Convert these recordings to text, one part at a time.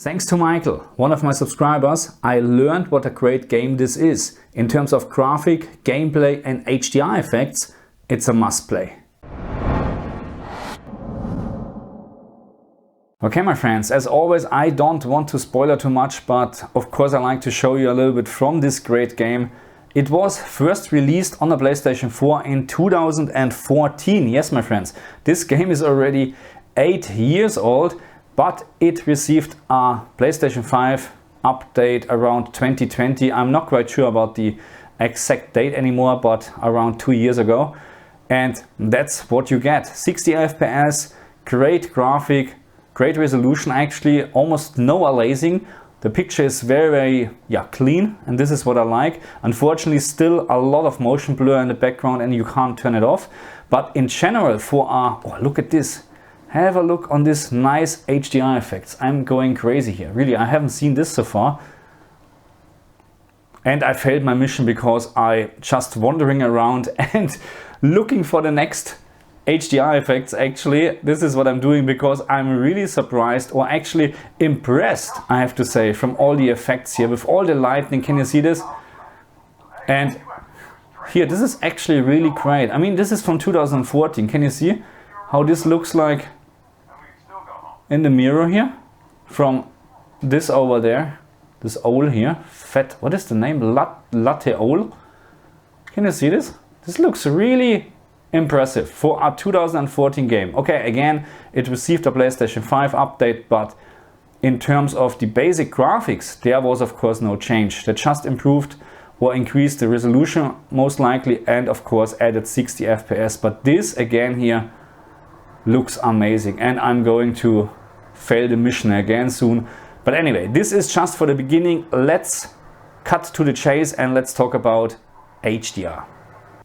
Thanks to Michael, one of my subscribers, I learned what a great game this is. In terms of graphic, gameplay and HDR effects, it's a must play. Okay my friends, as always I don't want to spoiler too much, but of course I like to show you a little bit from this great game. It was first released on the PlayStation 4 in 2014. Yes my friends, this game is already 8 years old, but it received a PlayStation 5 update around 2020. I'm not quite sure about the exact date anymore, but around 2 years ago. And that's what you get. 60 FPS, great graphic, great resolution, actually almost no aliasing. The picture is very clean, and this is what I like. Unfortunately still a lot of motion blur in the background and you can't turn it off. But in general for oh look at this. Have a look on this nice HDR effects. I'm going crazy here. Really, I haven't seen this so far. And I failed my mission because I just wandering around and looking for the next HDR effects. Actually, this is what I'm doing because I'm really surprised, or actually impressed, I have to say, from all the effects here with all the lightning. Can you see this? And here, this is actually really great. I mean, this is from 2014. Can you see how this looks like in the mirror here? From this over there, this owl here, fat, what is the name? Latte owl. Can you see this? This looks really impressive for a 2014 game. Okay, again, it received a PlayStation 5 update, but in terms of the basic graphics, there was of course no change. They just improved or increased the resolution most likely, and of course added 60 FPS. But this again here looks amazing, and I'm going to fail the mission again soon. But anyway, this is just for the beginning. Let's cut to the chase and let's talk about HDR.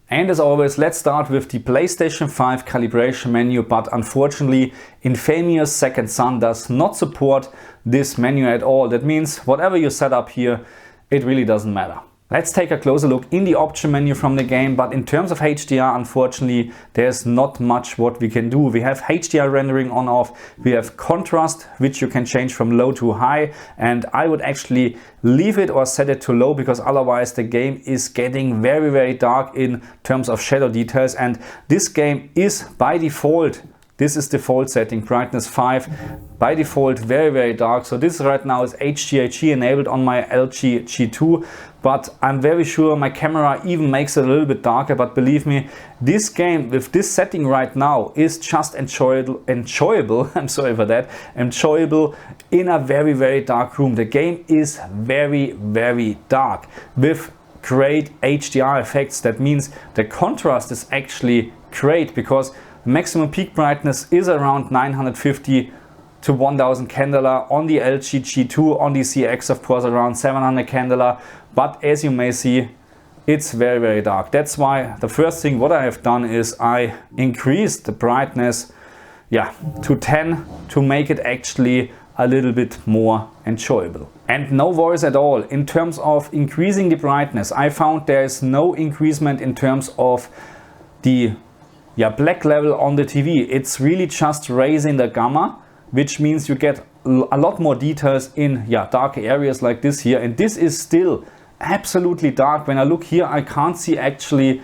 And as always, let's start with the PlayStation 5 calibration menu, but unfortunately infamous Second Son does not support this menu at all. That means whatever you set up here, it really doesn't matter. Let's take a closer look in the option menu from the game, but in terms of HDR, unfortunately, there's not much what we can do. We have HDR rendering on off, we have contrast, which you can change from low to high, and I would actually leave it or set it to low because otherwise the game is getting very dark in terms of shadow details, and this game is by default, this is default setting, brightness 5, by default very dark. So this right now is HGiG enabled on my LG G2, but I'm very sure my camera even makes it a little bit darker. But believe me, this game with this setting right now is just enjoyable, I'm sorry for that, enjoyable in a very dark room. The game is very dark with great HDR effects. That means the contrast is actually great because maximum peak brightness is around 950 to 1000 candela on the LG G2, on the CX of course around 700 candela, but as you may see, it's very dark. That's why the first thing what I have done is I increased the brightness to 10 to make it actually a little bit more enjoyable. And no worries at all in terms of increasing the brightness. I found there is no increasement in terms of the black level on the TV. It's really just raising the gamma, which means you get a lot more details in darker areas like this here. And this is still absolutely dark. When I look here, I can't see actually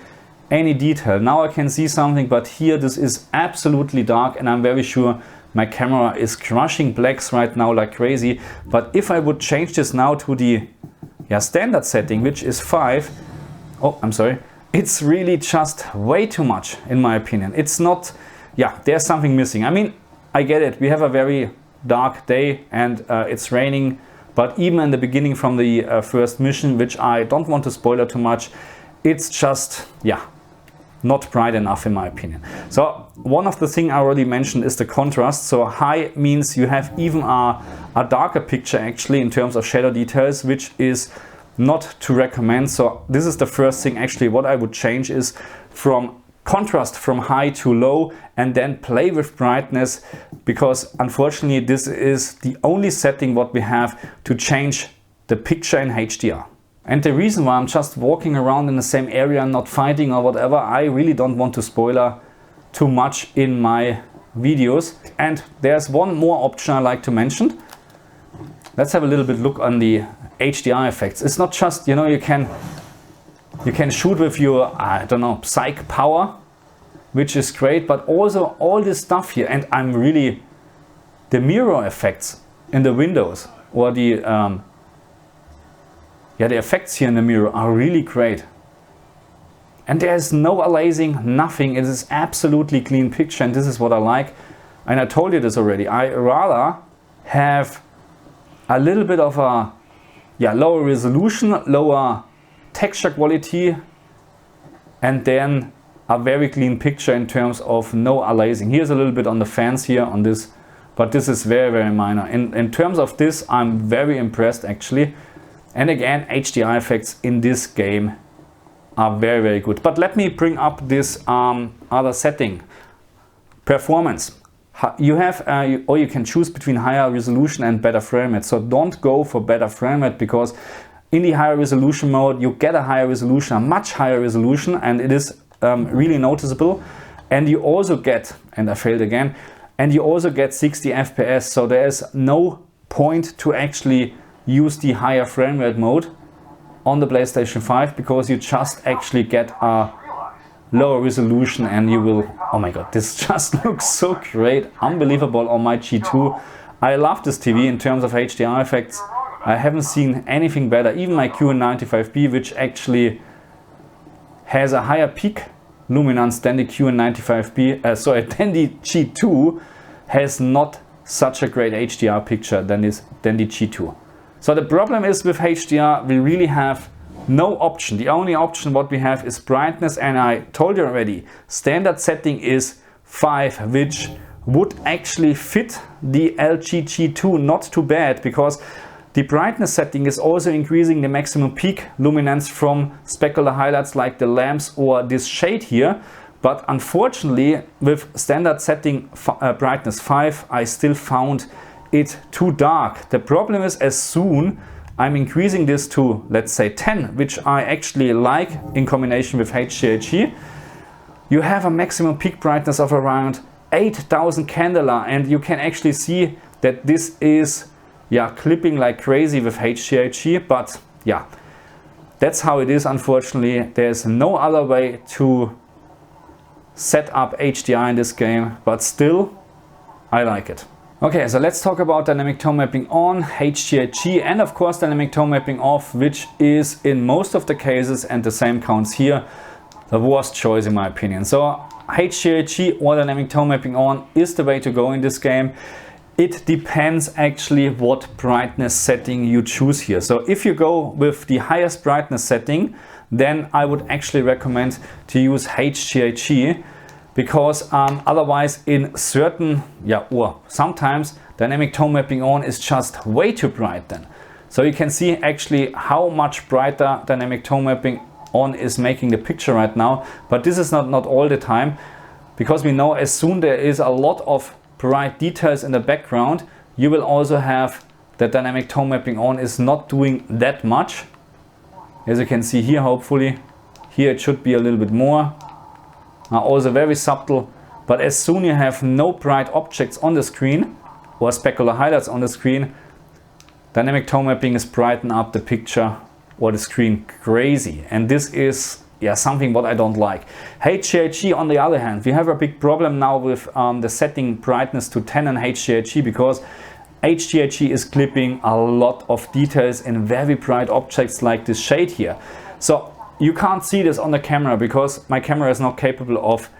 any detail. Now I can see something, but here this is absolutely dark, and I'm very sure my camera is crushing blacks right now like crazy. But if I would change this now to the standard setting, which is 5, oh, I'm sorry, it's really just way too much in my opinion. It's not, there's something missing. I mean, I get it, we have a very dark day and it's raining, but even in the beginning from the first mission, which I don't want to spoiler too much, it's just, not bright enough in my opinion. So one of the things I already mentioned is the contrast. So high means you have even a darker picture actually in terms of shadow details, which is not to recommend. So this is the first thing actually what I would change is from contrast from high to low and then play with brightness, because unfortunately this is the only setting what we have to change the picture in HDR. And the reason why I'm just walking around in the same area and not fighting or whatever, I really don't want to spoiler too much in my videos. And there's one more option I like to mention. let's have a little bit look on the HDR effects. It's not just, you know, you can shoot with your, I don't know, psych power, which is great, but also all this stuff here, and I'm really, the mirror effects in the windows, or the effects here in the mirror are really great. And there's no aliasing, nothing. It is absolutely clean picture, and this is what I like. And I told you this already. I rather have a little bit of a lower resolution, lower texture quality, and then a very clean picture in terms of no aliasing. Here's a little bit on the fans here on this, but this is very, very minor. In terms of this, I'm very impressed actually. And again, HDR effects in this game are very, very good. But let me bring up this other setting, performance. You have, or you can choose between higher resolution and better frame rate. So don't go for better frame rate, because in the higher resolution mode, you get a higher resolution, a much higher resolution, and it is really noticeable. And you also get, and I failed again, and you also get 60 FPS. So there is no point to actually use the higher frame rate mode on the PlayStation 5, because you just actually get a lower resolution, and you will, oh my god, this just looks so great, unbelievable on my G2. I love this TV in terms of HDR effects. I haven't seen anything better. Even my QN95B, which actually has a higher peak luminance than the QN95B, than the G2, has not such a great HDR picture than the G2. So the problem is with HDR, we really have no option. The only option what we have is brightness, and I told you already, standard setting is 5, which would actually fit the LG G2 not too bad, because the brightness setting is also increasing the maximum peak luminance from specular highlights like the lamps or this shade here. But unfortunately, with standard setting brightness 5, I still found it too dark. The problem is, as soon I'm increasing this to, let's say, 10, which I actually like in combination with HGiG, you have a maximum peak brightness of around 8000 candela, and you can actually see that this is clipping like crazy with HGiG. But yeah, that's how it is. Unfortunately, there's no other way to set up HDR in this game, but still I like it. Okay, so let's talk about dynamic tone mapping on, HGiG, and of course dynamic tone mapping off, which is in most of the cases, and the same counts here, the worst choice in my opinion. So HGiG or dynamic tone mapping on is the way to go in this game. It depends actually what brightness setting you choose here. So if you go with the highest brightness setting, then I would actually recommend to use HGiG, because otherwise in certain, or sometimes dynamic tone mapping on is just way too bright then. So you can see actually how much brighter dynamic tone mapping on is making the picture right now. But this is not all the time, because we know as soon there is a lot of bright details in the background, you will also have that dynamic tone mapping on is not doing that much. As you can see here, hopefully, here it should be a little bit more. Also very subtle, but as soon you have no bright objects on the screen or specular highlights on the screen, dynamic tone mapping is brighten up the picture or the screen crazy, and this is something what I don't like. HGiG on the other hand, we have a big problem now with the setting brightness to 10 on HGiG, because HGiG is clipping a lot of details in very bright objects like this shade here. So you can't see this on the camera because my camera is not capable of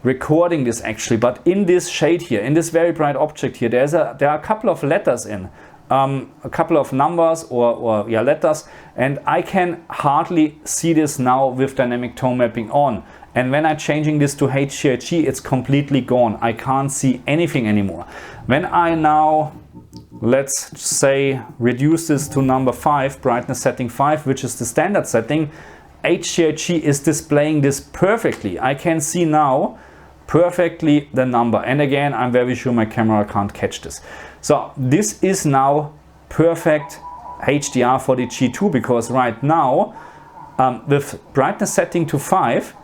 recording this actually, but in this shade here, in this very bright object here, there are a couple of letters in, a couple of numbers or letters, and I can hardly see this now with dynamic tone mapping on. And when I'm changing this to HGiG, it's completely gone. I can't see anything anymore. When I now, let's say, reduce this to number 5, brightness setting 5, which is the standard setting, HGiG is displaying this perfectly. I can see now perfectly the number, and again, I'm very sure my camera can't catch this. So this is now perfect HDR for the G2, because right now with brightness setting to 5,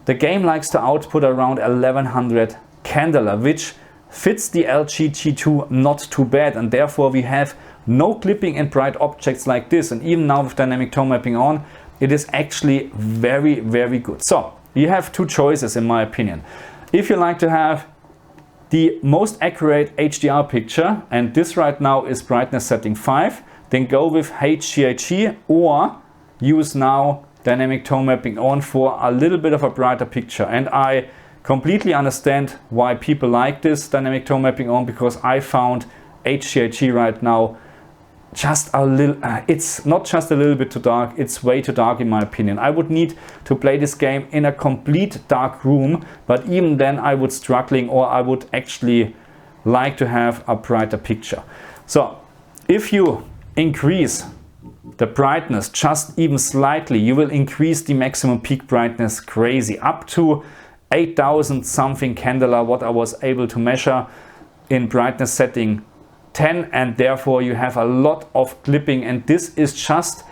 the game likes to output around 1100 candela, which fits the LG G2 not too bad, and therefore we have no clipping in bright objects like this. And even now with dynamic tone mapping on, it is actually very, very good. So you have two choices in my opinion. If you like to have the most accurate HDR picture, and this right now is brightness setting 5, then go with HGiG, or use now dynamic tone mapping on for a little bit of a brighter picture. And I completely understand why people like this dynamic tone mapping on, because I found HGiG right now just a little, it's not just a little bit too dark, it's way too dark in my opinion. I would need to play this game in a complete dark room, but even then I would struggling, or I would actually like to have a brighter picture. So if you increase the brightness just even slightly, you will increase the maximum peak brightness crazy, up to 8000 something candela, what I was able to measure in brightness setting 10, and therefore you have a lot of clipping. And this is just,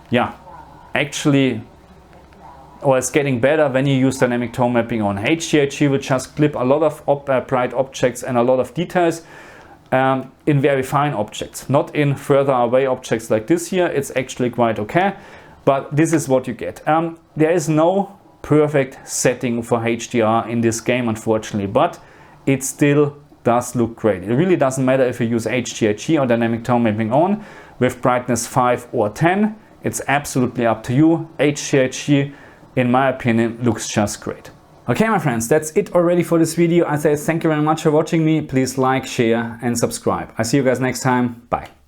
yeah, actually, or it's getting better when you use dynamic tone mapping on. HGiG will just clip a lot of bright objects and a lot of details in very fine objects, not in further away objects like this here. It's actually quite okay, but this is what you get. There is no perfect setting for HDR in this game, unfortunately, but it still does look great. It really doesn't matter if you use HGiG or dynamic tone mapping on with brightness 5 or 10. It's absolutely up to you. HGiG, in my opinion, looks just great. Okay, my friends, that's it already for this video. I say thank you very much for watching me. Please like, share and subscribe. I see you guys next time. Bye.